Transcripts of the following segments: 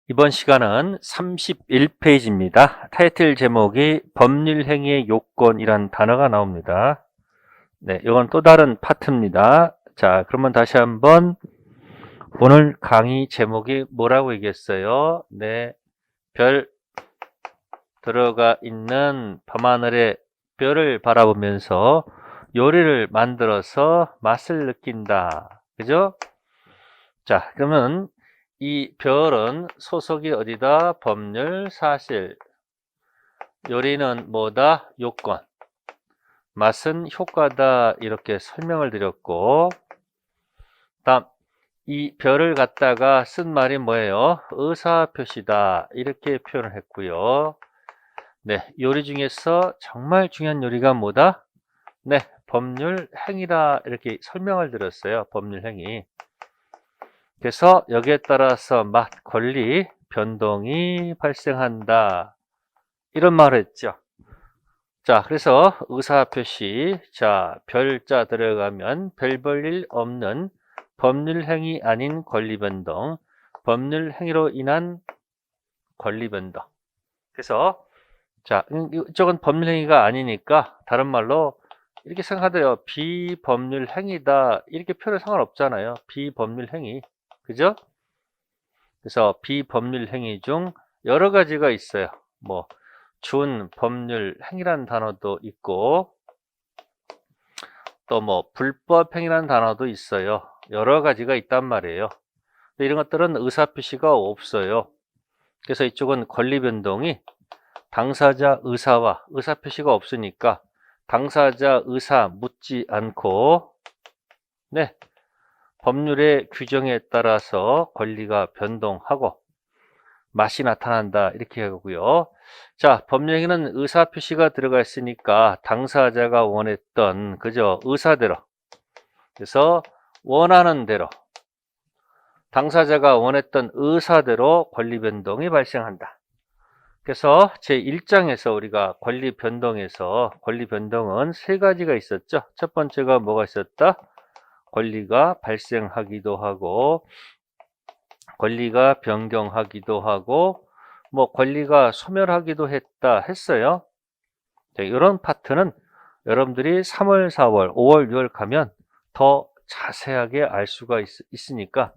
이번 시간은 31페이지입니다. 타이틀 제목이 법률행위의 요건이란 단어가 나옵니다. 네, 이건 또 다른 파트입니다. 자, 그러면 다시 한번 오늘 강의 제목이 뭐라고 얘기했어요? 네, 별 들어가 있는 밤하늘의 별을 바라보면서 요리를 만들어서 맛을 느낀다. 그죠? 자, 그러면 이 별은 소속이 어디다? 법률, 사실. 요리는 뭐다? 요건. 맛은 효과다. 이렇게 설명을 드렸고, 다음 이 별을 갖다가 쓴 말이 뭐예요? 의사표시다. 이렇게 표현을 했고요. 네, 요리 중에서 정말 중요한 요리가 뭐다? 네, 법률 행위다. 이렇게 설명을 드렸어요. 법률 행위. 그래서 여기에 따라서 맛, 권리, 변동이 발생한다. 이런 말을 했죠. 자, 그래서 의사표시, 자, 별자 들어가면 별 볼 일 없는 법률행위 아닌 권리변동, 법률행위로 인한 권리변동. 그래서 자, 이쪽은 법률행위가 아니니까 다른 말로 이렇게 생각하대요. 비법률행위다. 이렇게 표현 상관없잖아요. 비법률행위. 그죠? 그래서 비법률행위 중 여러 가지가 있어요. 뭐 준법률행위라는 단어도 있고 또 뭐 불법행위라는 단어도 있어요. 여러 가지가 있단 말이에요. 근데 이런 것들은 의사표시가 없어요. 그래서 이쪽은 권리변동이 당사자 의사와 의사표시가 없으니까 당사자 의사 묻지 않고 네, 법률의 규정에 따라서 권리가 변동하고 맛이 나타난다 이렇게 하고요. 자, 법령에는 의사표시가 들어가 있으니까 당사자가 원했던 그저 의사대로, 그래서 원하는 대로 당사자가 원했던 의사대로 권리 변동이 발생한다. 그래서 제1장에서 우리가 권리 변동에서 권리 변동은 세 가지가 있었죠. 첫 번째가 뭐가 있었다? 권리가 발생하기도 하고 권리가 변경하기도 하고 뭐 권리가 소멸하기도 했어요. 자, 이런 파트는 여러분들이 3월, 4월, 5월, 6월 가면 더 자세하게 알 수가 있으니까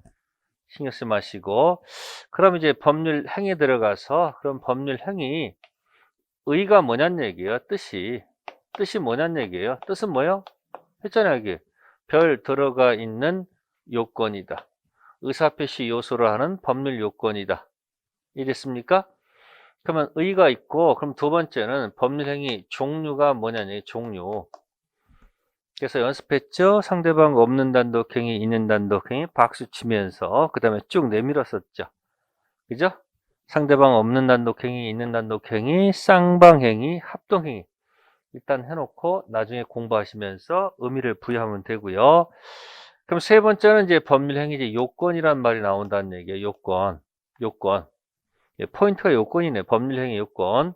신경 쓰지 마시고, 그럼 이제 법률 행위에 들어가서 그럼 법률 행위 의가 뭐냐는 얘기예요. 뜻이 뭐냐는 얘기예요. 뜻은 뭐예요? 했잖아요. 여기 별 들어가 있는 요건이다. 의사표시 요소로 하는 법률 요건이다. 이랬습니까? 그러면 의가 있고, 그럼 두 번째는 법률행위 종류가 뭐냐니, 종류. 그래서 연습했죠? 상대방 없는 단독행위, 있는 단독행위, 박수 치면서, 그 다음에 쭉 내밀었었죠. 그죠? 상대방 없는 단독행위, 있는 단독행위, 쌍방행위, 합동행위. 일단 해놓고 나중에 공부하시면서 의미를 부여하면 되고요. 그럼 세 번째는 이제 법률행위지 요건이란 말이 나온다는 얘기예요. 요건. 예, 포인트가 요건이네. 법률행위 요건.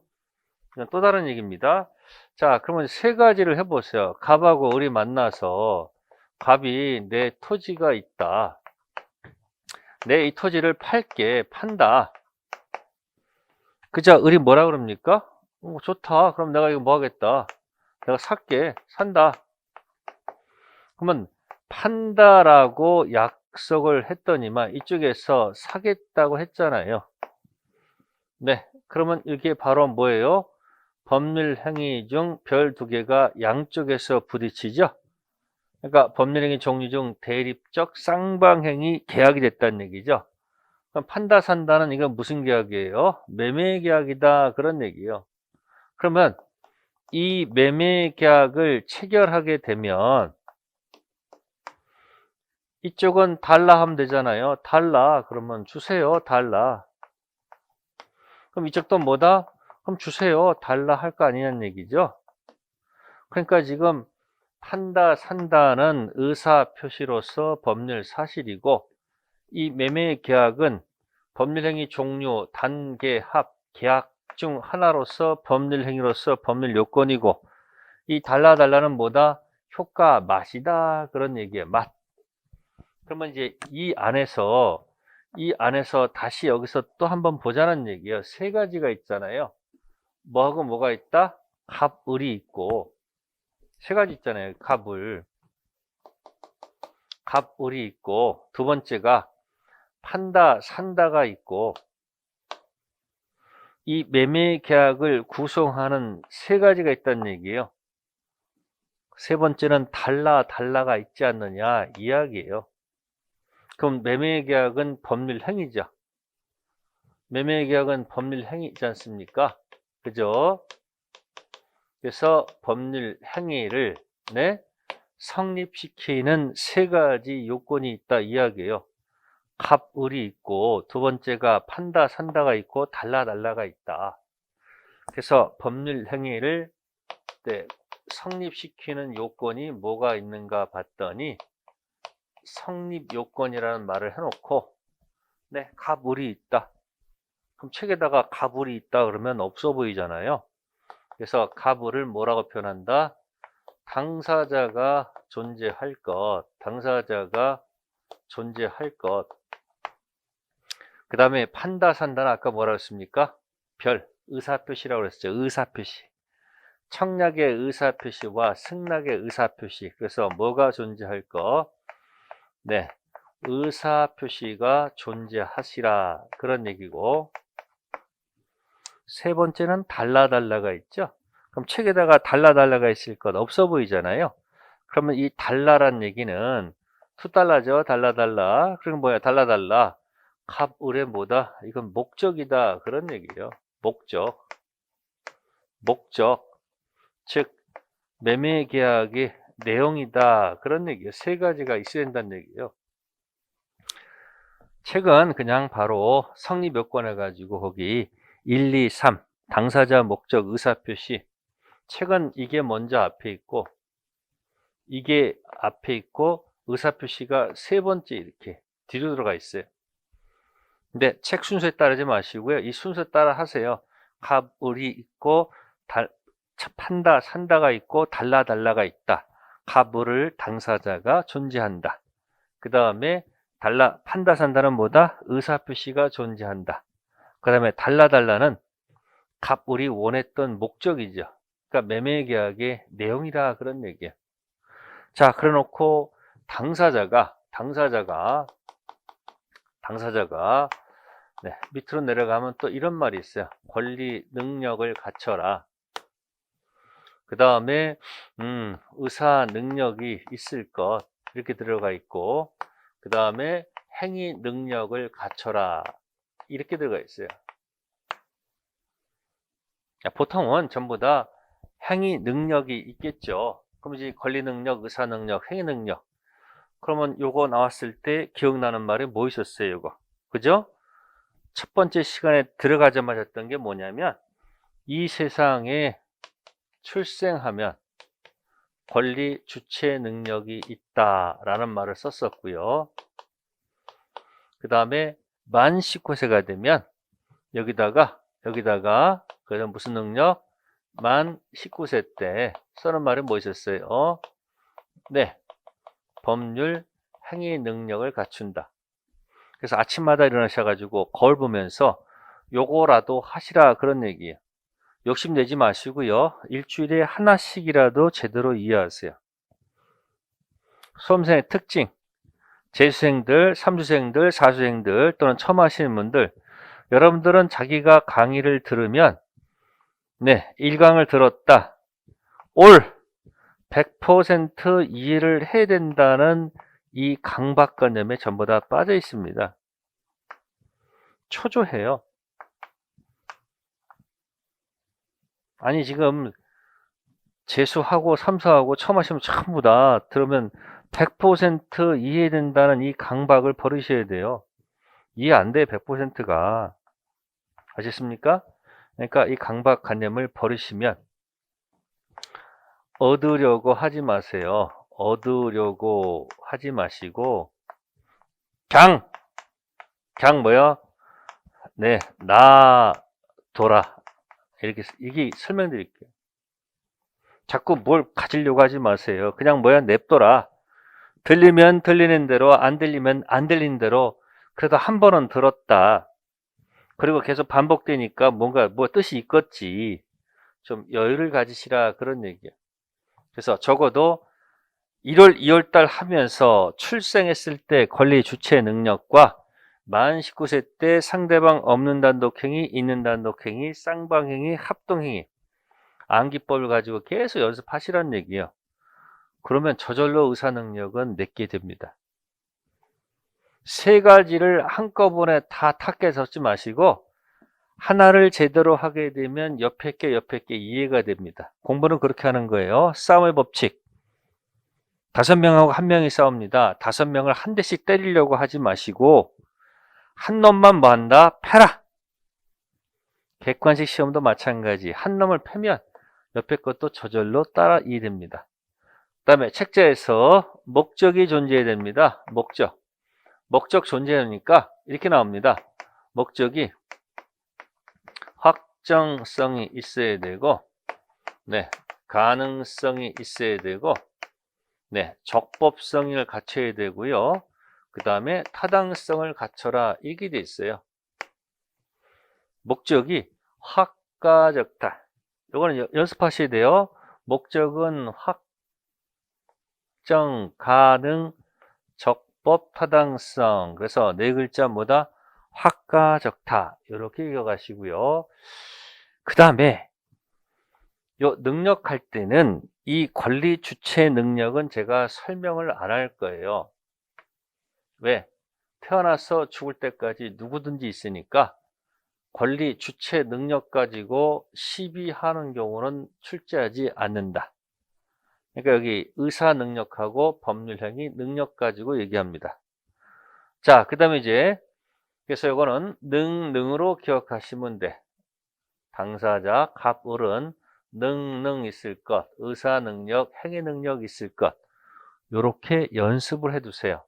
그냥 또 다른 얘기입니다. 자, 그러면 세 가지를 해보세요. 갑하고 을이 만나서 갑이 내 토지가 있다. 내 이 토지를 판다. 그자 을이 뭐라 그럽니까? 좋다. 그럼 내가 이거 뭐 하겠다. 내가 산다. 그러면 판다라고 약속을 했더니만 이쪽에서 사겠다고 했잖아요. 네. 그러면 이게 바로 뭐예요? 법률 행위 중 별 두 개가 양쪽에서 부딪히죠. 그러니까 법률 행위 종류 중 대립적 쌍방행위 계약이 됐다는 얘기죠. 그럼 판다 산다는 이건 무슨 계약이에요? 매매 계약이다 그런 얘기예요. 그러면 이 매매 계약을 체결하게 되면 이쪽은 달라 하면 되잖아요. 달라 그러면 주세요. 달라. 그럼 이쪽도 뭐다? 그럼 주세요. 달라 할 거 아니냐는 얘기죠. 그러니까 지금 판다, 산다는 의사 표시로서 법률 사실이고 이 매매 계약은 법률행위 종류, 단계, 합, 계약 중 하나로서 법률행위로서 법률 요건이고 이 달라는 뭐다? 효과, 맛이다 그런 얘기예요. 맛. 그러면 이제 이 안에서 이 안에서 다시 여기서 또 한번 보자는 얘기예요. 세 가지가 있잖아요. 뭐하고 뭐가 있다? 갑, 을이 있고, 세 가지 있잖아요. 갑을. 갑, 을이 있고, 두 번째가 판다, 산다가 있고, 이 매매 계약을 구성하는 세 가지가 있다는 얘기예요. 세 번째는 달라가 있지 않느냐 이야기예요. 그럼 매매 계약은 법률 행위죠. 매매 계약은 법률 행위지 않습니까? 그죠? 그래서 법률 행위를 성립시키는 세 가지 요건이 있다 이야기예요. 갑, 을이 있고, 두 번째가 판다, 산다가 있고, 달라가 있다. 그래서 법률 행위를 성립시키는 요건이 뭐가 있는가 봤더니 성립 요건이라는 말을 해놓고 갑, 을이 있다. 그럼 책에다가 갑, 을이 있다 그러면 없어 보이잖아요. 그래서 갑, 을을 뭐라고 표현한다? 당사자가 존재할 것, 당사자가 존재할 것. 그 다음에 판다, 산다는 아까 뭐라고 했습니까? 별, 의사표시라고 그랬었죠. 의사표시. 청약의 의사표시와 승낙의 의사표시. 그래서 뭐가 존재할 것? 의사표시가 존재하시라. 그런 얘기고. 세 번째는 달라가 있죠. 그럼 책에다가 달라가 있을 것 없어 보이잖아요. 그러면 이 달라란 얘기는 $2죠. 달라. 그럼 뭐야? 달라. 갑, 을의 뭐다? 이건 목적이다. 그런 얘기예요. 목적. 즉 매매 계약의 내용이다. 그런 얘기예요. 세 가지가 있어야 된다는 얘기예요. 책은 그냥 바로 성립 요건 해가지고 거기 1, 2, 3 당사자 목적 의사표시. 책은 이게 먼저 앞에 있고 이게 앞에 있고 의사표시가 세 번째 이렇게 뒤로 들어가 있어요. 근데 책 순서에 따르지 마시고요. 이 순서 따라 하세요. 갑, 을이 있고 판다, 산다가 있고 달라가 있다. 갑, 을을 당사자가 존재한다. 그 다음에 판다, 산다는 뭐다? 의사표시가 존재한다. 그 다음에 달라는 갑, 을이 원했던 목적이죠. 그러니까 매매계약의 내용이다 그런 얘기예요. 자, 그래 놓고 당사자가 밑으로 내려가면 또 이런 말이 있어요. 권리 능력을 갖춰라. 그 다음에 의사 능력이 있을 것 이렇게 들어가 있고, 그 다음에 행위 능력을 갖춰라 이렇게 들어가 있어요. 보통은 전부 다 행위 능력이 있겠죠. 그럼 이제 권리 능력, 의사 능력, 행위 능력. 그러면 요거 나왔을 때 기억나는 말이 뭐 있었어요, 요거? 그죠? 첫 번째 시간에 들어가자마자 했던 게 뭐냐면, 이 세상에 출생하면 권리 주체 능력이 있다라는 말을 썼었고요. 그 다음에 만 19세가 되면 여기다가 그래서 무슨 능력? 만 19세 때 쓰는 말이 뭐 있었어요? 법률 행위 능력을 갖춘다. 그래서 아침마다 일어나셔가지고 거울 보면서 요거라도 하시라 그런 얘기예요. 욕심내지 마시고요. 일주일에 하나씩이라도 제대로 이해하세요. 수험생의 특징, 재수생들, 3주생들, 4주생들 또는 처음 하시는 분들, 여러분들은 자기가 강의를 들으면 1강을 들었다. 올 100% 이해를 해야 된다는 이 강박관념에 전부 다 빠져 있습니다. 초조해요. 아니 지금 재수하고 삼수하고 처음 하시면 전부 다 들으면 100% 이해된다는 이 강박을 버리셔야 돼요. 이해 안 돼, 100%가. 아셨습니까? 그러니까 이 강박관념을 버리시면 얻으려고 하지 마세요. 얻으려고 하지 마시고 그냥 뭐야? 놔둬라. 이게 설명드릴게요. 자꾸 뭘 가지려고 하지 마세요. 그냥 뭐야? 냅둬라. 들리면 들리는 대로, 안 들리면 안 들리는 대로 그래도 한 번은 들었다. 그리고 계속 반복되니까 뭔가 뭐 뜻이 있겠지. 좀 여유를 가지시라 그런 얘기예요. 그래서 적어도 1월, 2월 달 하면서 출생했을 때 권리 주체 능력과 만 19세 때 상대방 없는 단독행위, 있는 단독행위, 쌍방행위, 합동행위, 암기법을 가지고 계속 연습하시라는 얘기예요. 그러면 저절로 의사 능력은 내게 됩니다. 세 가지를 한꺼번에 다 탁게 적지 마시고 하나를 제대로 하게 되면 옆에 게 이해가 됩니다. 공부는 그렇게 하는 거예요. 싸움의 법칙. 5명하고 1명이 싸웁니다. 5명을 한 대씩 때리려고 하지 마시고 한 놈만 뭐 한다? 패라. 객관식 시험도 마찬가지. 한 놈을 패면 옆에 것도 저절로 따라 이해됩니다. 그 다음에 책자에서 목적이 존재해야 됩니다. 목적 존재하니까 이렇게 나옵니다. 목적이 확정성이 있어야 되고, 네, 가능성이 있어야 되고, 네, 적법성을 갖춰야 되고요. 그 다음에 타당성을 갖춰라. 이게 돼 있어요. 목적이 확가적다. 이거는 연습하셔야 돼요. 목적은 확정, 가능, 적법, 타당성. 그래서 네 글자 뭐다? 확가적다. 이렇게 읽어가시고요. 그 다음에 요 능력할 때는 이 권리 주체 능력은 제가 설명을 안 할 거예요. 왜? 태어나서 죽을 때까지 누구든지 있으니까 권리 주체 능력 가지고 시비하는 경우는 출제하지 않는다. 그러니까 여기 의사 능력하고 법률행위 능력 가지고 얘기합니다. 자, 그 다음에 이제 그래서 이거는 능으로 기억하시면 돼. 당사자, 갑, 을은 능 있을 것, 의사 능력, 행위 능력 있을 것. 요렇게 연습을 해 두세요.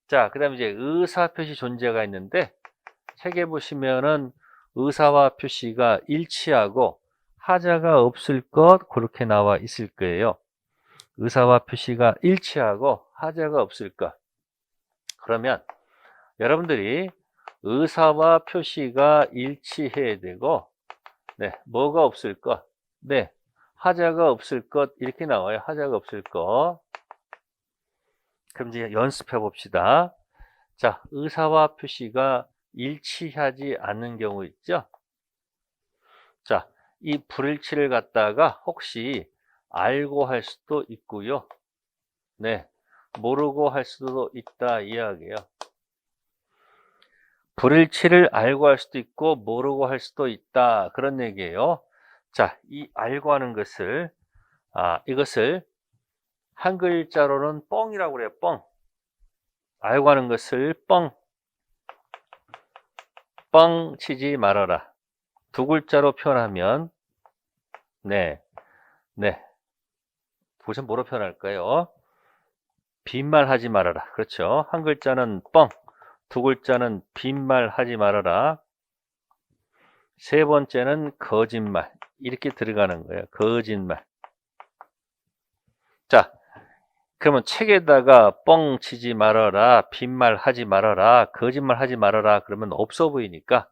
자, 그 다음에 이제 의사 표시 존재가 있는데 책에 보시면은 의사와 표시가 일치하고 하자가 없을 것 그렇게 나와 있을 거예요. 의사와 표시가 일치하고 하자가 없을 것. 그러면 여러분들이 의사와 표시가 일치해야 되고, 네, 뭐가 없을 것? 네, 하자가 없을 것 이렇게 나와요. 하자가 없을 것. 그럼 이제 연습해 봅시다. 자, 의사와 표시가 일치하지 않는 경우 있죠? 자, 이 불일치를 갖다가 혹시 알고 할 수도 있고요. 네, 모르고 할 수도 있다 이야기예요. 불일치를 알고 할 수도 있고 모르고 할 수도 있다 그런 얘기예요. 자, 이 알고 하는 것을 이것을 한 글자로는 뻥이라고 그래요. 뻥. 알고 하는 것을 뻥 치지 말아라. 두 글자로 표현하면 네. 우선 뭐로 표현할까요? 빈말 하지 말아라. 그렇죠. 한 글자는 뻥, 두 글자는 빈말 하지 말아라. 세 번째는 거짓말. 이렇게 들어가는 거예요. 거짓말. 자, 그러면 책에다가 뻥 치지 말아라, 빈말 하지 말아라, 거짓말 하지 말아라 그러면 없어 보이니까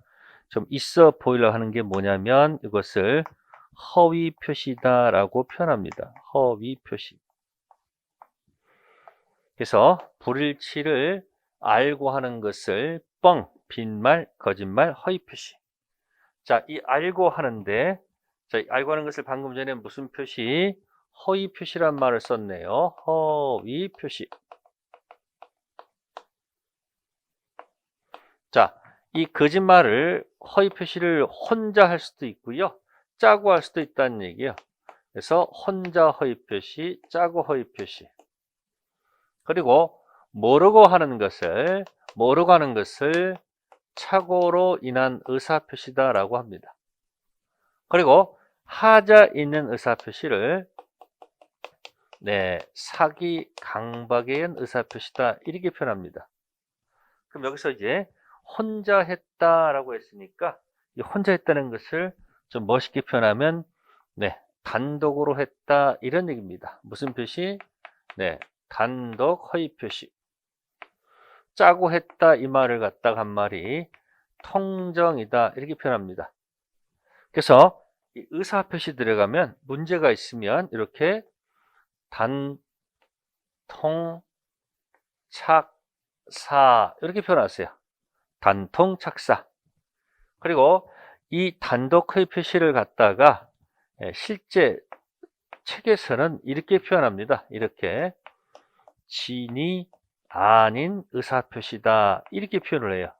좀 있어 보이려 하는 게 뭐냐면 이것을 허위 표시다라고 표현합니다. 허위 표시. 그래서 불일치를 알고 하는 것을 뻥, 빈말, 거짓말, 허위 표시. 자, 이 알고 하는데, 자, 알고 하는 것을 방금 전에 무슨 표시? 허위 표시란 말을 썼네요. 허위 표시. 자, 이 거짓말을, 허위 표시를 혼자 할 수도 있고요. 짜고 할 수도 있다는 얘기예요. 그래서 혼자 허위 표시, 짜고 허위 표시. 그리고 모르고 하는 것을 착오로 인한 의사표시다라고 합니다. 그리고 하자 있는 의사표시를 사기, 강박에 의한 의사표시다 이렇게 표현합니다. 그럼 여기서 이제 혼자 했다라고 했으니까 이 혼자 했다는 것을 좀 멋있게 표현하면 단독으로 했다 이런 얘기입니다. 무슨 표시? 단독 허위 표시. 짜고 했다 이 말을 갖다가 한 말이 통정이다 이렇게 표현합니다. 그래서 이 의사 표시 들어가면 문제가 있으면 이렇게 단, 통, 착, 사 이렇게 표현하세요. 단통, 착사. 그리고 이 단독의 표시를 갖다가 실제 책에서는 이렇게 표현합니다. 이렇게 진이 아닌 의사표시다 이렇게 표현을 해요.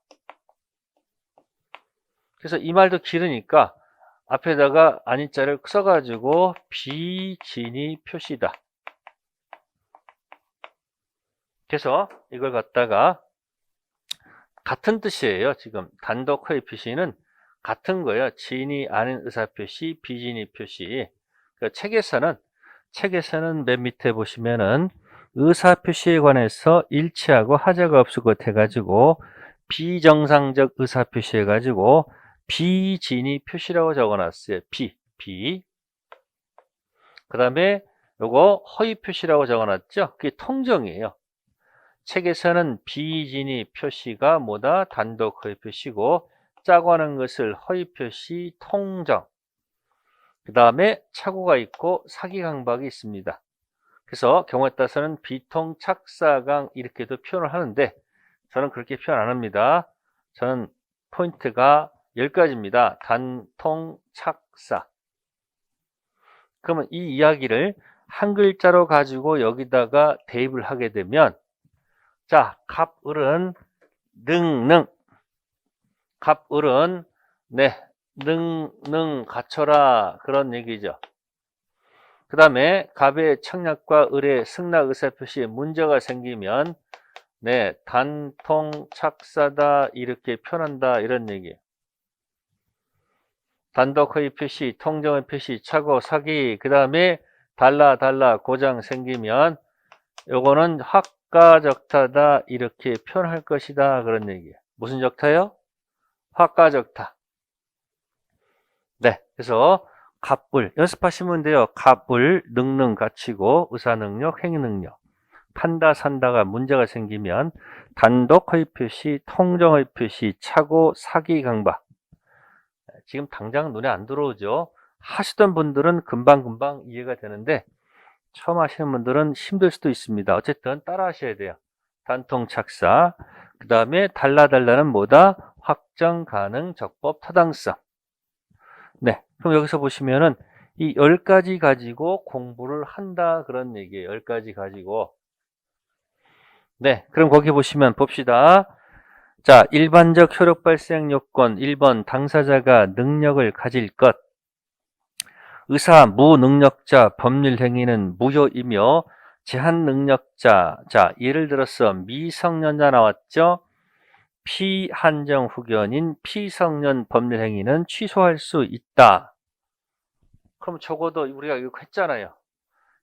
그래서 이 말도 길으니까 앞에다가 아닌 자를 써가지고 비진이 표시다. 그래서 이걸 갖다가 같은 뜻이에요. 지금 단독의 표시는 같은 거예요. 진이 아닌 의사표시, 비진이 표시. 그러니까 책에서는 맨 밑에 보시면은 의사표시에 관해서 일치하고 하자가 없을 것 해가지고 비정상적 의사표시 해가지고 비진이 표시라고 적어놨어요. 비. 그 다음에 요거 허위 표시라고 적어놨죠. 그게 통정이에요. 책에서는 비진이 표시가 뭐다? 단독 허위 표시고 짜고 하는 것을 허위 표시 통정. 그 다음에 착오가 있고 사기 강박이 있습니다. 그래서 경우에 따라서는 비통 착사강 이렇게도 표현을 하는데 저는 그렇게 표현 안 합니다. 저는 포인트가 10가지입니다. 단통 착사. 그러면 이 이야기를 한 글자로 가지고 여기다가 대입을 하게 되면 자, 갑을은 능능. 갑을은 네, 능능 갖춰라 그런 얘기죠. 그 다음에 갑의 청약과 을의 승낙 의사표시에 문제가 생기면 네, 단통 착사다 이렇게 표현한다 이런 얘기예요. 단독의 표시, 통정의 표시, 착오, 사기, 그 다음에 달라 고장 생기면 요거는 화가적타다 이렇게 표현할 것이다 그런 얘기예요. 무슨 적타요? 화가적타. 네, 그래서 갑을 연습하시면 돼요. 갑을 능능 갖추고 의사능력, 행위능력. 판다, 산다가 문제가 생기면 단독의 표시, 통정의 표시, 착오, 사기, 강박. 지금 당장 눈에 안 들어오죠. 하시던 분들은 금방 이해가 되는데 처음 하시는 분들은 힘들 수도 있습니다. 어쨌든 따라 하셔야 돼요. 단통 착사. 그 다음에 달라는 뭐다? 확정, 가능, 적법, 타당성. 네. 그럼 여기서 보시면은 이 10가지 가지고 공부를 한다 그런 얘기예요. 10가지 가지고. 네. 그럼 거기 보시면 봅시다. 자, 일반적 효력 발생 요건 1번 당사자가 능력을 가질 것. 의사, 무능력자, 법률 행위는 무효이며 제한 능력자. 자, 예를 들어서 미성년자 나왔죠? 피한정 후견인 피성년 법률 행위는 취소할 수 있다. 그럼 적어도 우리가 이거 했잖아요.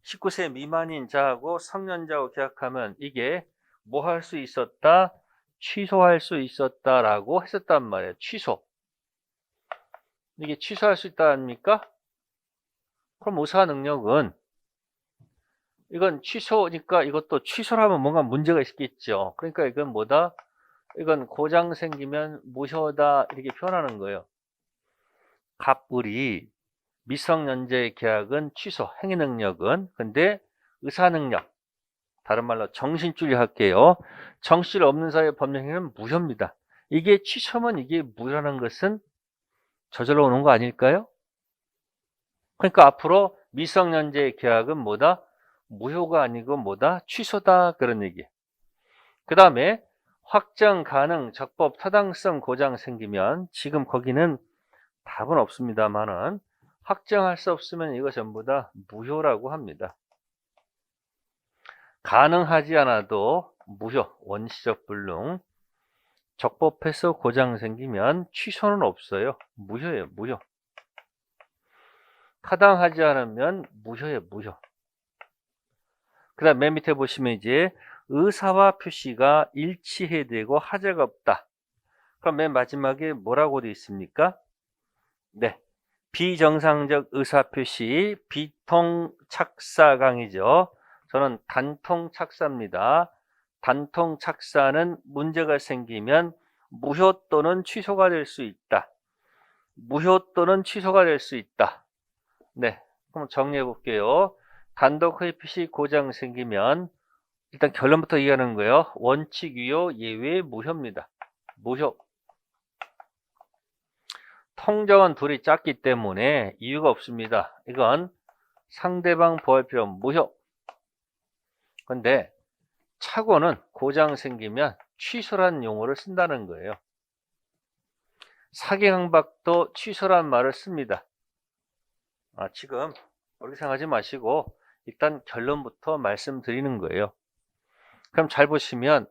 19세 미만인 자하고 성년자하고 계약하면 이게 뭐 할 수 있었다? 취소할 수 있었다라고 했었단 말이에요. 취소. 이게 취소할 수 있다 아닙니까? 그럼 의사 능력은 이건 취소니까 이것도 취소하면 뭔가 문제가 있겠죠. 그러니까 이건 뭐다? 이건 고장 생기면 무효다 이렇게 표현하는 거예요. 갑을이 미성년자의 계약은 취소, 행위 능력은 근데 의사 능력 다른 말로 정신줄이 할게요. 정실 없는 사회의 법령행위는 무효입니다. 이게 취소면 이게 무효라는 것은 저절로 오는 거 아닐까요? 그러니까 앞으로 미성년자의 계약은 뭐다? 무효가 아니고 뭐다? 취소다 그런 얘기. 그 다음에 확정 가능, 적법, 타당성 고장 생기면 지금 거기는 답은 없습니다만은 확정할 수 없으면 이거 전부 다 무효라고 합니다. 가능하지 않아도 무효, 원시적 불능. 적법해서 고장 생기면 취소는 없어요. 무효예요, 무효. 타당하지 않으면 무효예요, 무효. 그 다음 맨 밑에 보시면 이제 의사와 표시가 일치해야 되고 하자가 없다. 그럼 맨 마지막에 뭐라고 되어 있습니까? 네. 비정상적 의사표시, 비통착사강이죠. 저는 단통착사입니다. 단통 착사는 문제가 생기면 무효 또는 취소가 될 수 있다. 무효 또는 취소가 될 수 있다. 네, 그럼 정리해 볼게요. 단독 회피시 고장 생기면 일단 결론부터 얘기하는 거예요. 원칙 유효, 예외 무효입니다. 무효. 통정은 둘이 작기 때문에 이유가 없습니다. 이건 상대방 보호할 필요 없는 무효. 근데 착오는 고장 생기면 취소란 용어를 쓴다는 거예요. 사기강박도 취소란 말을 씁니다. 지금 그렇게 생각하지 마시고 일단 결론부터 말씀드리는 거예요. 그럼 잘 보시면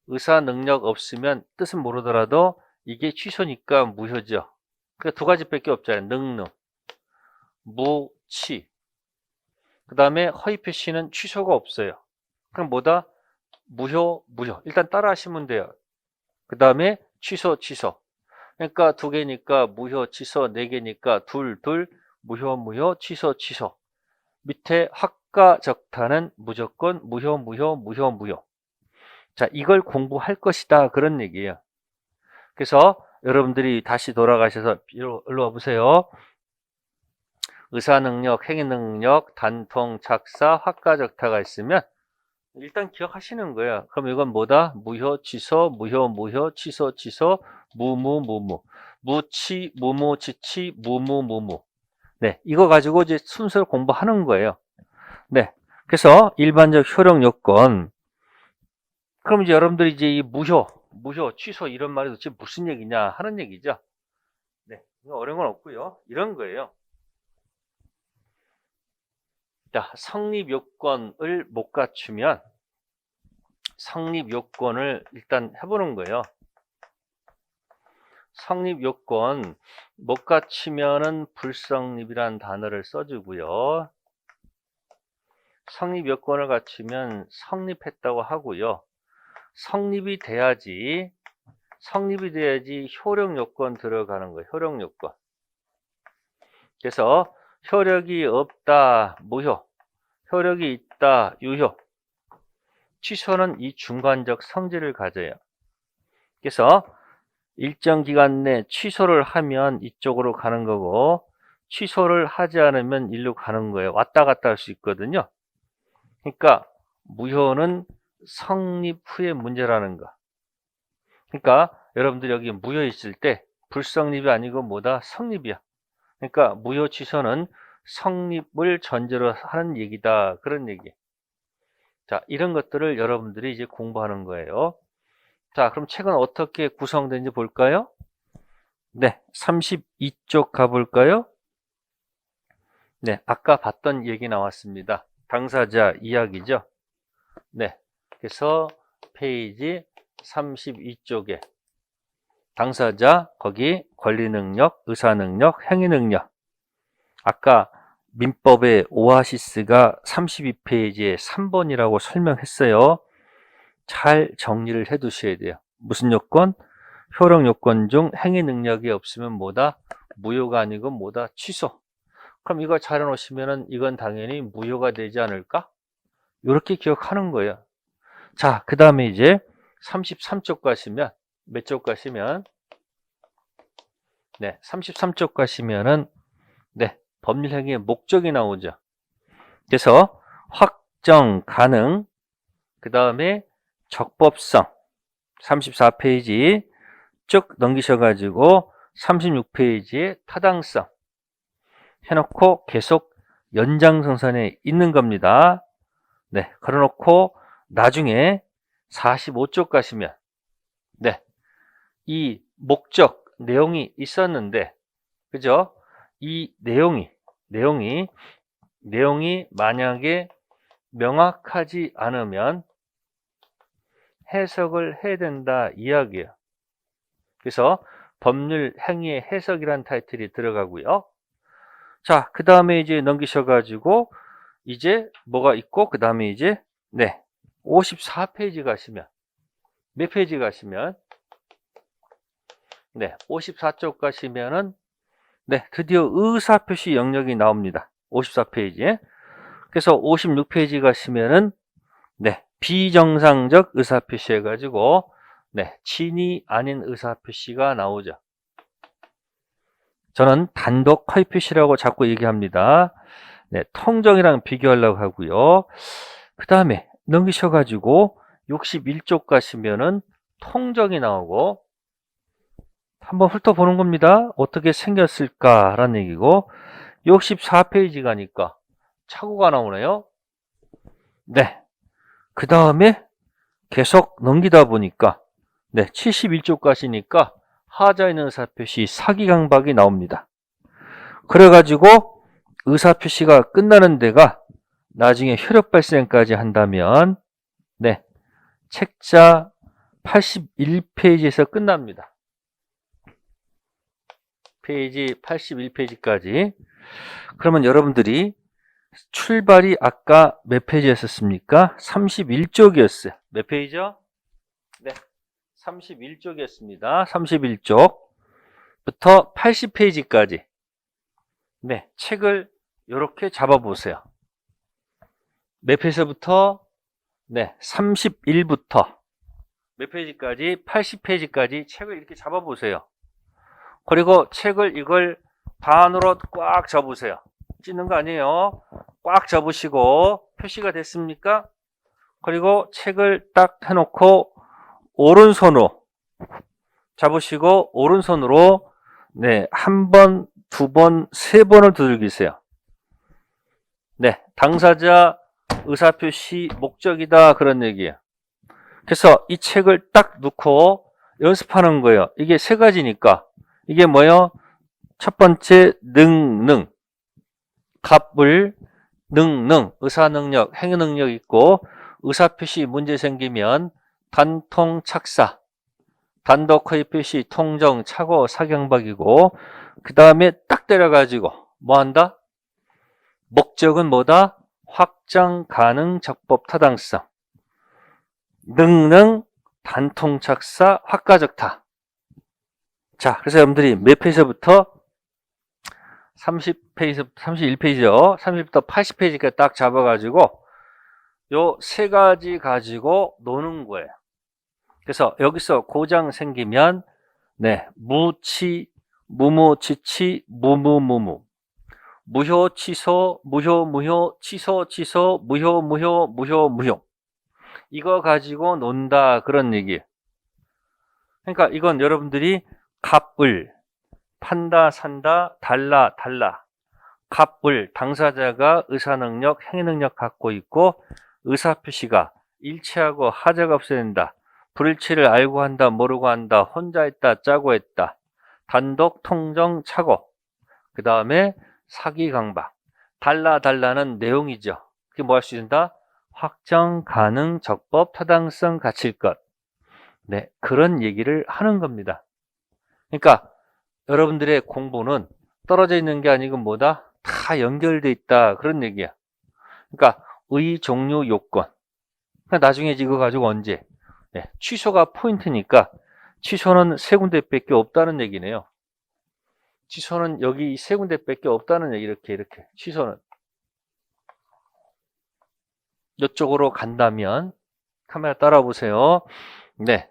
의사 능력 없으면 뜻은 모르더라도 이게 취소니까 무효죠. 그러니까 두 가지밖에 없잖아요. 능능, 무취. 그 다음에 허위 표시는 취소가 없어요. 그럼 뭐다? 무효, 무효. 일단 따라 하시면 돼요. 그 다음에 취소, 취소. 그러니까 두 개니까 무효, 취소, 네 개니까 둘, 무효, 무효, 취소, 취소. 밑에 확과 적타는 무조건 무효, 무효, 무효, 무효. 자, 이걸 공부할 것이다. 그런 얘기예요. 그래서 여러분들이 다시 돌아가셔서 일로 와보세요. 의사능력, 행위능력, 단통, 착사, 확과 적타가 있으면 일단 기억하시는 거예요. 그럼 이건 뭐다? 무효, 취소, 무효, 무효, 취소, 취소, 무무, 무무. 무치, 무무, 지치, 무무, 무무. 네, 이거 가지고 이제 순서를 공부하는 거예요. 네, 그래서 일반적 효력 요건. 그럼 이제 여러분들이 이제 이 무효, 취소 이런 말이 도대체 무슨 얘기냐 하는 얘기죠. 네, 어려운 건 없고요. 이런 거예요. 자, 성립 요건을 못 갖추면 성립 요건을 일단 해보는 거예요. 성립 요건 못 갖추면은 불성립이라는 단어를 써주고요. 성립 요건을 갖추면 성립했다고 하고요. 성립이 돼야지 효력 요건 들어가는 거예요. 효력 요건. 그래서 효력이 없다, 무효. 효력이 있다, 유효. 취소는 이 중간적 성질을 가져요. 그래서 일정 기간 내 취소를 하면 이쪽으로 가는 거고, 취소를 하지 않으면 일로 가는 거예요. 왔다 갔다 할 수 있거든요. 그러니까 무효는 성립 후의 문제라는 거. 그러니까 여러분들 여기 무효 있을 때 불성립이 아니고 뭐다? 성립이야. 그러니까 무효 취소는 성립을 전제로 하는 얘기다. 그런 얘기. 자, 이런 것들을 여러분들이 이제 공부하는 거예요. 자, 그럼 책은 어떻게 구성되는지 볼까요? 네, 32쪽 가볼까요? 네, 아까 봤던 얘기 나왔습니다. 당사자 이야기죠. 네, 그래서 페이지 32쪽에 당사자, 거기 권리능력, 의사능력, 행위능력. 아까 민법의 오아시스가 32페이지에 3번이라고 설명했어요. 잘 정리를 해 두셔야 돼요. 무슨 요건? 효력 요건 중 행위 능력이 없으면 뭐다? 무효가 아니고 뭐다? 취소. 그럼 이거 잘 해놓으시면은 이건 당연히 무효가 되지 않을까? 이렇게 기억하는 거예요. 자, 그 다음에 이제 33쪽 가시면, 몇 쪽 가시면, 네, 33쪽 가시면은, 네, 법률행위의 목적이 나오죠. 그래서 확정 가능, 그 다음에 적법성, 34페이지 쭉 넘기셔가지고 36페이지에 타당성 해놓고 계속 연장선상에 있는 겁니다. 네, 걸어놓고 나중에 45쪽 가시면 네, 이 목적 내용이 있었는데, 그죠? 이 내용이 만약에 명확하지 않으면 해석을 해야 된다 이야기예요. 그래서 법률 행위의 해석이란 타이틀이 들어가고요. 자, 그 다음에 이제 넘기셔가지고 이제 뭐가 있고, 그 다음에 이제 네, 54페이지 가시면, 몇 페이지 가시면, 네, 54쪽 가시면은 네, 드디어 의사표시 영역이 나옵니다. 54페이지에. 그래서 56페이지 가시면은 네, 비정상적 의사표시 해가지고 네, 진이 아닌 의사표시가 나오죠. 저는 단독 허위표시라고 자꾸 얘기합니다. 네, 통정이랑 비교하려고 하고요. 그 다음에 넘기셔가지고 61쪽 가시면은 통정이 나오고 한번 훑어보는 겁니다. 어떻게 생겼을까라는 얘기고 64페이지 가니까 착오가 나오네요. 네. 그 다음에 계속 넘기다 보니까 네, 71쪽 가시니까 하자에 있는 의사표시 사기강박이 나옵니다. 그래가지고 의사표시가 끝나는 데가 나중에 혈역 발생까지 한다면 네, 책자 81페이지에서 끝납니다. 페이지 81페이지까지. 그러면 여러분들이 출발이 아까 몇 페이지였습니까? 31쪽이었어요. 몇 페이지요? 네, 31쪽이었습니다. 31쪽부터 80페이지까지 네, 책을 이렇게 잡아보세요. 몇 페이지부터? 네, 31부터 몇 페이지까지? 80페이지까지 책을 이렇게 잡아보세요. 그리고 책을 이걸 반으로 꽉 접으세요. 찢는 거 아니에요. 꽉 접으시고 표시가 됐습니까? 그리고 책을 딱 해놓고 오른손으로 잡으시고 오른손으로 네, 한 번, 두 번, 세 번을 두들기세요. 네, 당사자 의사표시 목적이다 그런 얘기예요. 그래서 이 책을 딱 놓고 연습하는 거예요. 이게 세 가지니까 이게 뭐예요? 첫 번째 능능, 갑을, 능능, 의사능력, 행위능력 있고 의사표시 문제 생기면 단통, 착사, 단독 허위표시, 통정, 착오, 사경박이고 그 다음에 딱 때려가지고 뭐 한다? 목적은 뭐다? 확정, 가능, 적법, 타당성, 능능, 단통, 착사, 확가적타. 자, 그래서 여러분들이 몇 페이지부터 30페이지, 31페이지요. 30부터 80페이지까지 딱 잡아가지고 요 세 가지 가지고 노는 거예요. 그래서 여기서 고장 생기면 네, 무치, 무무, 치치, 무무, 무무, 무효, 취소, 무효, 무효, 취소, 취소, 무효, 무효, 무효, 무효. 이거 가지고 논다 그런 얘기예요. 그러니까 이건 여러분들이 갑을 판다, 산다, 달라, 달라. 갑을 당사자가 의사능력, 행위능력 갖고 있고 의사표시가 일치하고 하자가 없어야 된다. 불일치를 알고 한다, 모르고 한다, 혼자 했다, 짜고 했다. 단독, 통정, 착오. 그 다음에 사기, 강박. 달라, 달라는 내용이죠. 그게 뭐 할 수 있다? 확정, 가능, 적법, 타당성, 갖출 것. 네, 그런 얘기를 하는 겁니다. 그러니까 여러분들의 공부는 떨어져 있는 게 아니고 뭐다? 다 연결돼 있다. 그런 얘기야. 그러니까 의, 종류, 요건. 그러니까 나중에 이거 가지고 언제? 네, 취소가 포인트니까 취소는 세 군데밖에 없다는 얘기네요. 취소는 여기 세 군데밖에 없다는 얘기. 이렇게 취소는 이쪽으로 간다면 카메라 따라 보세요. 네,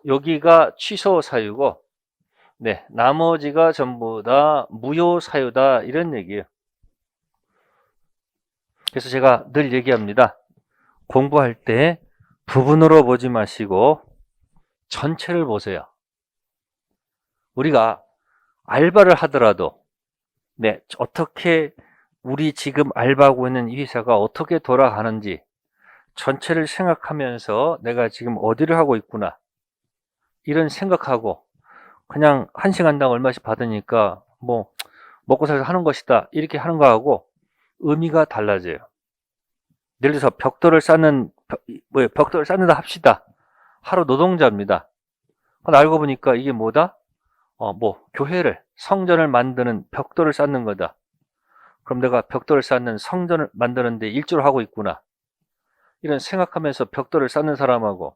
여기가 취소 사유고 네, 나머지가 전부 다 무효 사유다 이런 얘기예요. 그래서 제가 늘 얘기합니다. 공부할 때 부분으로 보지 마시고 전체를 보세요. 우리가 알바를 하더라도 네, 어떻게 우리 지금 알바하고 있는 이 회사가 어떻게 돌아가는지 전체를 생각하면서 내가 지금 어디를 하고 있구나 이런 생각하고 그냥 1시간당 얼마씩 받으니까 뭐 먹고 살아서 하는 것이다 이렇게 하는 거하고 의미가 달라져요. 예를 들어서 벽돌을 쌓는다 합시다. 하루 노동자입니다. 알고 보니까 이게 뭐다? 교회를, 성전을 만드는 벽돌을 쌓는 거다. 그럼 내가 벽돌을 쌓는 성전을 만드는데 일조를 하고 있구나. 이런 생각하면서 벽돌을 쌓는 사람하고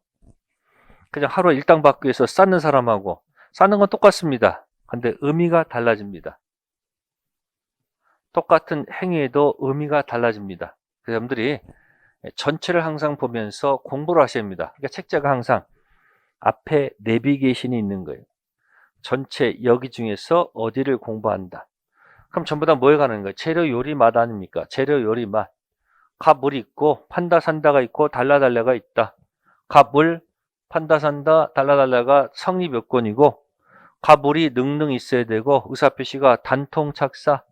그냥 하루 일당 받기 위해서 쌓는 사람하고 쌓는 건 똑같습니다. 근데 의미가 달라집니다. 똑같은 행위에도 의미가 달라집니다. 그래서 여러분들이 전체를 항상 보면서 공부를 하셔야 합니다. 그러니까 책자가 항상 앞에 내비게이션이 있는 거예요. 전체 여기 중에서 어디를 공부한다. 그럼 전부 다 뭐에 가는 거예요? 재료 요리 맛 아닙니까? 재료 요리 맛. 가물 있고 판다 산다가 있고 달라달라가 있다. 가물, 판다 산다, 달라달라가 성립 요건이고 가물이 능능 있어야 되고 의사표시가 단통 착사.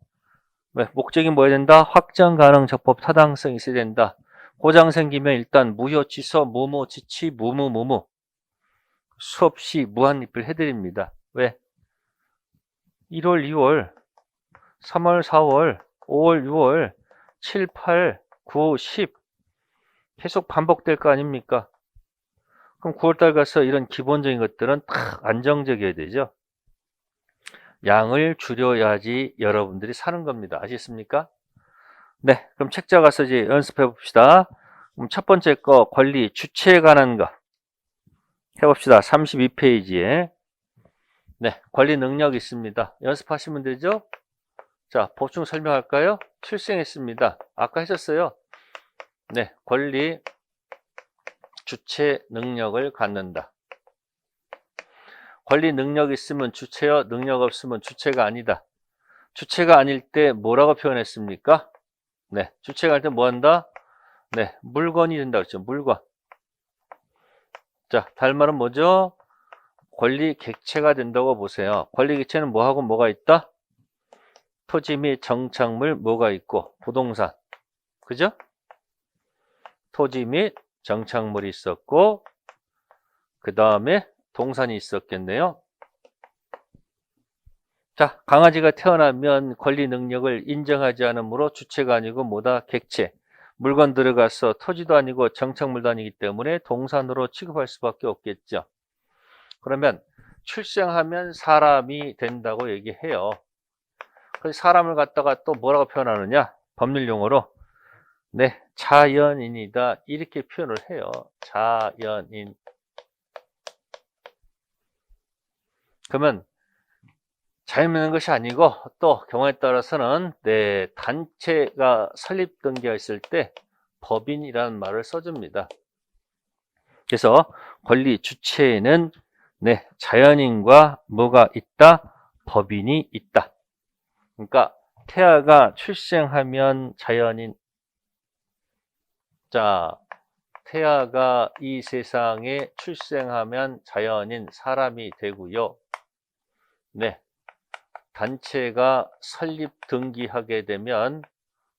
왜? 목적이 뭐야 된다? 확정 가능 적법 타당성 있어야 된다. 고장 생기면 일단 무효 취소, 무무 지치, 무무 수없이 무한리필 해드립니다. 왜? 1월, 2월, 3월, 4월, 5월, 6월, 7, 8, 9, 10 계속 반복될 거 아닙니까? 그럼 9월달 가서 이런 기본적인 것들은 딱 안정적이어야 되죠. 양을 줄여야지 여러분들이 사는 겁니다. 아시겠습니까? 네, 그럼 책자 가서 이제 연습해 봅시다. 그럼 첫 번째 거 권리 주체에 관한 거 해봅시다. 32페이지에 네, 권리 능력 있습니다. 연습하시면 되죠? 자, 보충 설명할까요? 출생했습니다. 아까 하셨어요. 네, 권리 주체 능력을 갖는다. 권리 능력 있으면 주체여, 능력 없으면 주체가 아니다. 주체가 아닐 때 뭐라고 표현했습니까? 네, 주체가 아닐 때 뭐 한다? 네, 물건이 된다고 했죠. 물건. 자, 다른 말은 뭐죠? 권리 객체가 된다고 보세요. 권리 객체는 뭐하고 뭐가 있다? 토지 및 정착물 뭐가 있고 부동산. 그죠? 토지 및 정착물이 있었고 그 다음에 동산이 있었겠네요. 자, 강아지가 태어나면 권리 능력을 인정하지 않으므로 주체가 아니고 뭐다? 객체. 물건 들어가서 토지도 아니고 정착물도 아니기 때문에 동산으로 취급할 수밖에 없겠죠. 그러면 출생하면 사람이 된다고 얘기해요. 그래서 사람을 갖다가 또 뭐라고 표현하느냐? 법률 용어로 네, 자연인이다 이렇게 표현을 해요. 자연인. 그러면 자연인인 것이 아니고 또 경우에 따라서는 네, 단체가 설립 등기가 있을 때 법인이라는 말을 써줍니다. 그래서 권리 주체에는 네, 자연인과 뭐가 있다? 법인이 있다. 그러니까 태아가 출생하면 자연인. 자, 태아가 이 세상에 출생하면 자연인 사람이 되고요. 네, 단체가 설립 등기하게 되면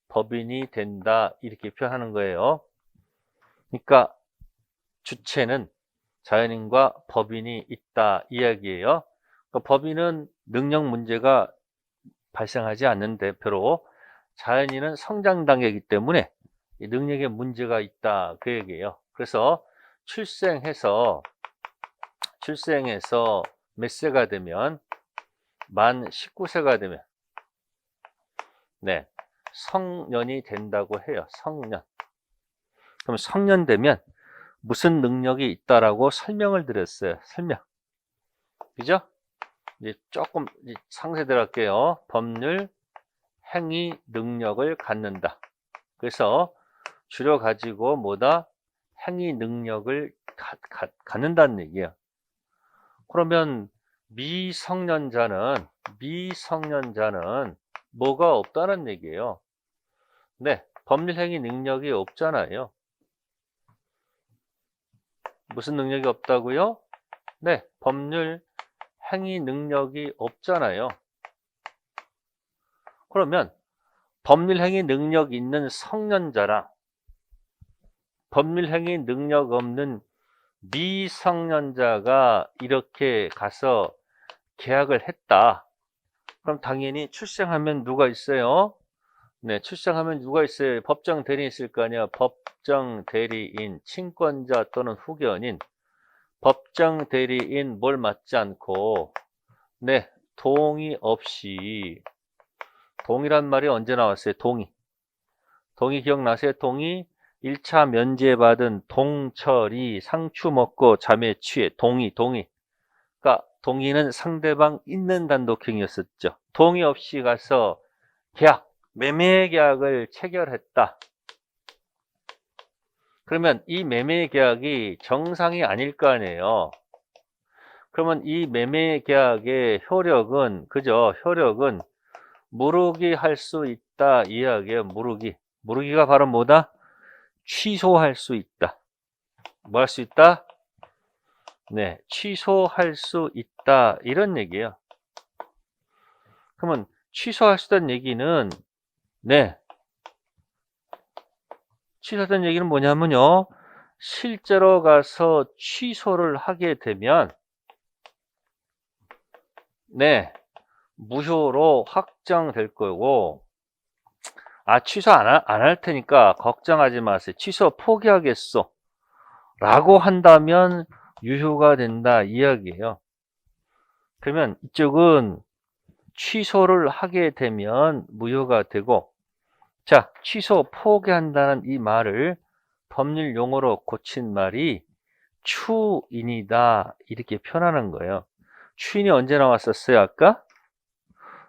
법인이 된다 이렇게 표현하는 거예요. 그러니까 주체는 자연인과 법인이 있다 이야기예요. 그러니까 법인은 능력 문제가 발생하지 않는데 별로 자연인은 성장 단계이기 때문에 이 능력에 문제가 있다 그 얘기예요. 그래서 출생해서 몇 세가 되면 만 19세가 되면 네, 성년이 된다고 해요. 성년. 그럼 성년 되면 무슨 능력이 있다라고 설명을 드렸어요. 설명. 그죠? 이제 조금 상세 들어갈게요. 법률, 행위, 능력을 갖는다. 그래서 줄여가지고 뭐다? 행위 능력을 갖는다는 얘기예요. 그러면 미성년자는 뭐가 없다는 얘기예요. 네, 법률 행위 능력이 없잖아요. 무슨 능력이 없다고요? 네, 법률 행위 능력이 없잖아요. 그러면 법률 행위 능력 있는 성년자랑 법률 행위 능력 없는 미성년자가 이렇게 가서 계약을 했다. 그럼 당연히 출생하면 누가 있어요? 네, 출생하면 누가 있어요? 법정 대리인 있을 거 아니야. 법정 대리인, 친권자 또는 후견인. 법정 대리인 뭘 맞지 않고 네, 동의 없이. 동의란 말이 언제 나왔어요? 동의 기억나세요? 동의 1차 면제받은 동철이 상추 먹고 잠에 취해. 동의. 그러니까 동의는 상대방 있는 단독행위였었죠. 동의 없이 가서 계약, 매매 계약을 체결했다. 그러면 이 매매 계약이 정상이 아닐 거 아니에요. 그러면 이 매매 계약의 효력은, 그죠? 효력은 무르기 할 수 있다 이야기예요. 무르기. 무르기가 바로 뭐다? 취소할 수 있다. 뭐 할 수 있다? 네, 취소할 수 있다. 이런 얘기예요. 그러면 취소할 수 있다는 얘기는, 네, 취소했다는 얘기는 뭐냐면요. 실제로 가서 취소를 하게 되면, 네, 무효로 확정될 거고, 취소 안 할 테니까 걱정하지 마세요. 취소 포기하겠어. 라고 한다면 유효가 된다 이야기예요. 그러면 이쪽은 취소를 하게 되면 무효가 되고, 자, 취소 포기한다는 이 말을 법률 용어로 고친 말이 추인이다 이렇게 표현하는 거예요. 추인이 언제 나왔었어요?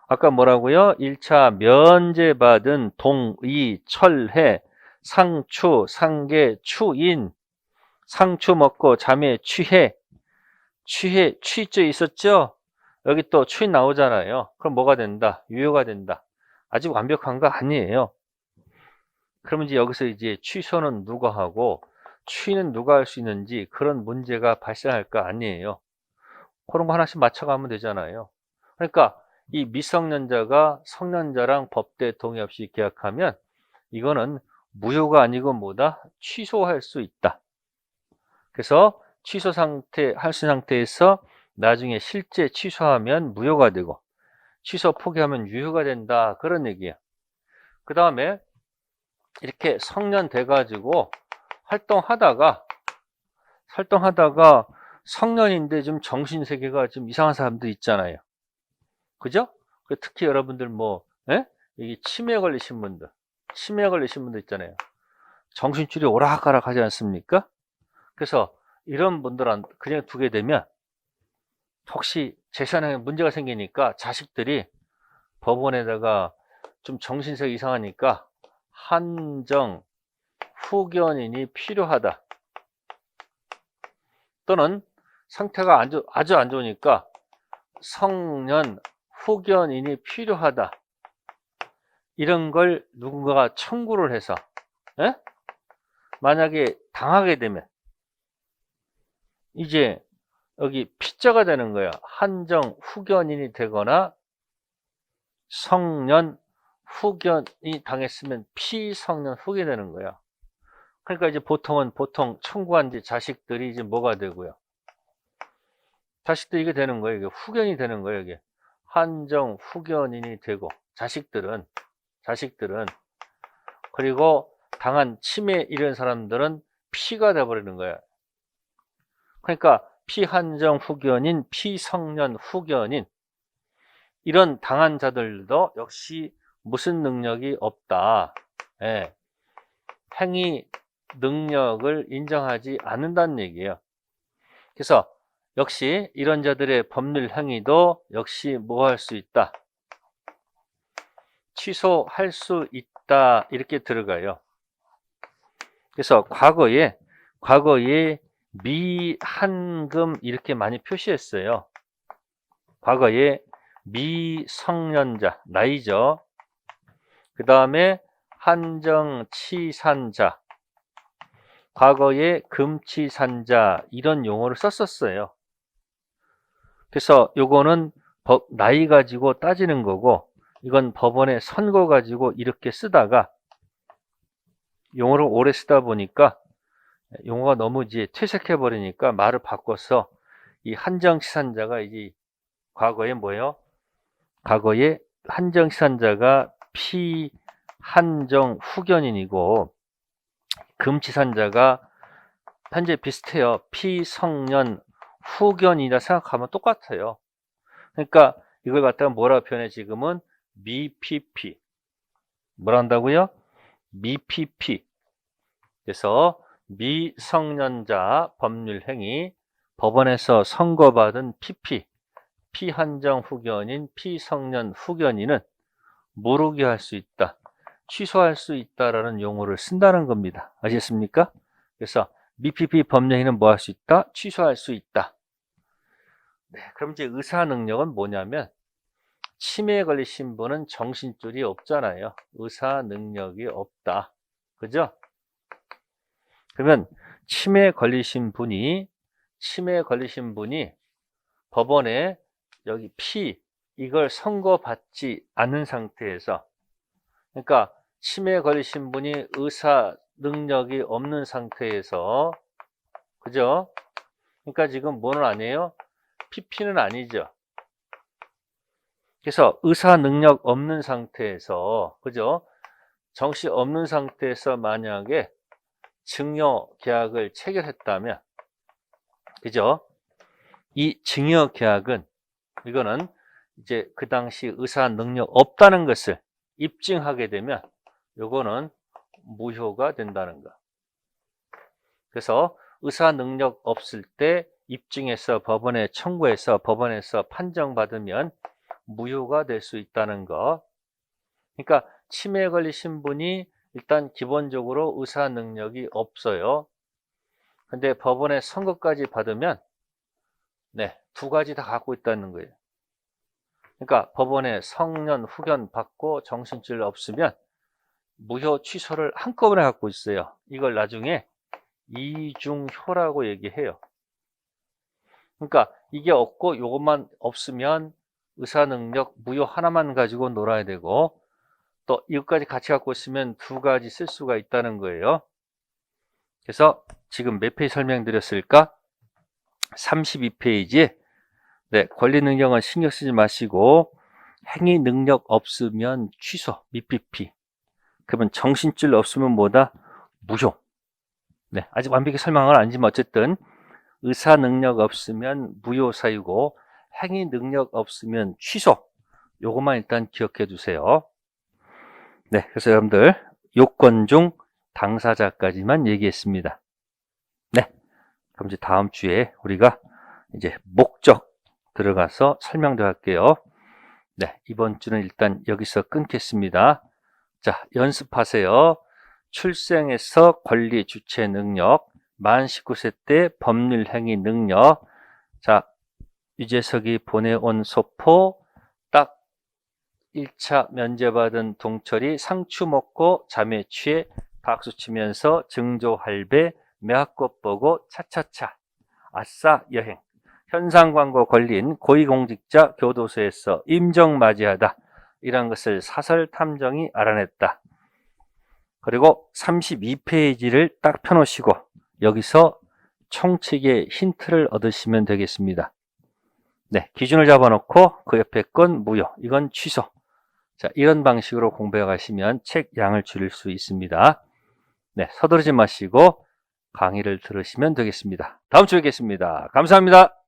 아까 뭐라고요? 1차 면제받은 동의, 철회, 상추, 상계, 추인, 상추 먹고 잠에 취해, 취죄 있었죠? 여기 또 추인 나오잖아요. 그럼 뭐가 된다? 유효가 된다. 아직 완벽한 거 아니에요. 그러면 이제 여기서 이제 취소는 누가 하고 추인은 누가 할 수 있는지 그런 문제가 발생할 거 아니에요. 그런 거 하나씩 맞춰가면 되잖아요. 그러니까 이 미성년자가 성년자랑 법대 동의 없이 계약하면 이거는 무효가 아니고 뭐다? 취소할 수 있다. 그래서 취소 상태, 할 수 상태에서 나중에 실제 취소하면 무효가 되고 취소 포기하면 유효가 된다. 그런 얘기예요. 그 다음에 이렇게 성년 돼가지고 활동하다가 성년인데 좀 정신세계가 좀 이상한 사람들 있잖아요. 그죠? 특히 여러분들 이게 치매 걸리신 분들 있잖아요. 정신줄이 오락가락 하지 않습니까? 그래서 이런 분들은 그냥 두게 되면 혹시 재산에 문제가 생기니까 자식들이 법원에다가 좀 정신세계 이상하니까 한정 후견인이 필요하다. 또는 상태가 아주 안 좋으니까 성년 후견인이 필요하다. 이런 걸 누군가가 청구를 해서 만약에 당하게 되면 이제 여기 피자가 되는 거야. 한정 후견인이 되거나 성년 후견이 당했으면 피성년 후견이 되는 거야. 그러니까 이제 보통 청구한 이제 자식들이 이제 뭐가 되고요. 자식들이 이게 되는 거예요. 이게 후견이 되는 거예요. 이게 한정 후견인이 되고 자식들은 그리고 당한 치매 이런 사람들은 피가 돼버리는 거야. 그러니까 피한정 후견인, 피성년 후견인 이런 당한 자들도 역시 무슨 능력이 없다. 예. 행위 능력을 인정하지 않는다는 얘기예요. 그래서 역시 이런 자들의 법률 행위도 역시 뭐 할 수 있다? 취소할 수 있다. 이렇게 들어가요. 그래서 과거에 미한금 이렇게 많이 표시했어요. 과거에 미성년자, 나이죠. 그 다음에 한정치산자, 과거에 금치산자 이런 용어를 썼었어요. 그래서 요거는 나이 가지고 따지는 거고 이건 법원의 선고 가지고 이렇게 쓰다가 용어를 오래 쓰다 보니까 용어가 너무 이제 퇴색해 버리니까 말을 바꿔서 이 한정치산자가 이제 과거에 뭐예요? 과거에 한정치산자가 피한정 후견인이고 금치산자가 현재 비슷해요. 피성년 후견이라 생각하면 똑같아요. 그러니까 이걸 갖다가 뭐라 표현해? 지금은 미PP. 뭐라 한다고요? 미PP. 그래서 미성년자 법률행위 법원에서 선고받은 PP 피한정 후견인 피성년 후견인은 무르기 할 수 있다. 취소할 수 있다라는 용어를 쓴다는 겁니다. 아시겠습니까? 그래서 미피피 법령에는 뭐 할 수 있다? 취소할 수 있다. 네, 그럼 이제 의사 능력은 뭐냐면 치매에 걸리신 분은 정신줄이 없잖아요. 의사 능력이 없다. 그죠? 그러면 치매에 걸리신 분이 법원에 여기 피 이걸 선고받지 않은 상태에서, 그러니까 치매에 걸리신 분이 의사 능력이 없는 상태에서, 그죠? 그러니까 지금 뭐는 아니에요? PP는 아니죠. 그래서 의사 능력 없는 상태에서, 그죠? 정시 없는 상태에서 만약에 증여 계약을 체결했다면, 그죠? 이 증여 계약은, 이거는 이제 그 당시 의사 능력 없다는 것을 입증하게 되면 요거는 무효가 된다는 거. 그래서 의사 능력 없을 때 입증해서 법원에 청구해서 법원에서 판정받으면 무효가 될 수 있다는 거. 그러니까 치매에 걸리신 분이 일단 기본적으로 의사 능력이 없어요. 근데 법원의 선고까지 받으면 네, 두 가지 다 갖고 있다는 거예요. 그러니까 법원에 성년 후견 받고 정신줄 없으면 무효 취소를 한꺼번에 갖고 있어요. 이걸 나중에 이중효라고 얘기해요. 그러니까 이게 없고 요것만 없으면 의사능력 무효 하나만 가지고 놀아야 되고, 또 이것까지 같이 갖고 있으면 두 가지 쓸 수가 있다는 거예요. 그래서 지금 몇 페이지 설명드렸을까? 32페이지에 네, 권리 능력은 신경 쓰지 마시고 행위 능력 없으면 취소, 미피피. 그러면 정신줄 없으면 뭐다? 무효. 네, 아직 완벽히 설명은 아니지만 어쨌든 의사 능력 없으면 무효 사유고 행위 능력 없으면 취소. 요것만 일단 기억해 두세요. 네, 그래서 여러분들 요건 중 당사자까지만 얘기했습니다. 네, 그럼 이제 다음 주에 우리가 이제 목적 들어가서 설명도 할게요. 네, 이번 주는 일단 여기서 끊겠습니다. 자, 연습하세요. 출생에서 권리 주체 능력, 만 19세 때 법률 행위 능력. 자, 유재석이 보내온 소포 딱 1차 면제받은 동철이 상추 먹고 잠에 취해 박수 치면서 증조할배 매화꽃 보고 차차차 아싸 여행. 현상 광고 걸린 고위공직자 교도소에서 임정맞이하다. 이런 것을 사설 탐정이 알아냈다. 그리고 32페이지를 딱 펴놓으시고 여기서 총칙의 힌트를 얻으시면 되겠습니다. 네, 기준을 잡아놓고 그 옆에 건 무효, 이건 취소. 자, 이런 방식으로 공부해 가시면 책 양을 줄일 수 있습니다. 네, 서두르지 마시고 강의를 들으시면 되겠습니다. 다음 주에 뵙겠습니다. 감사합니다.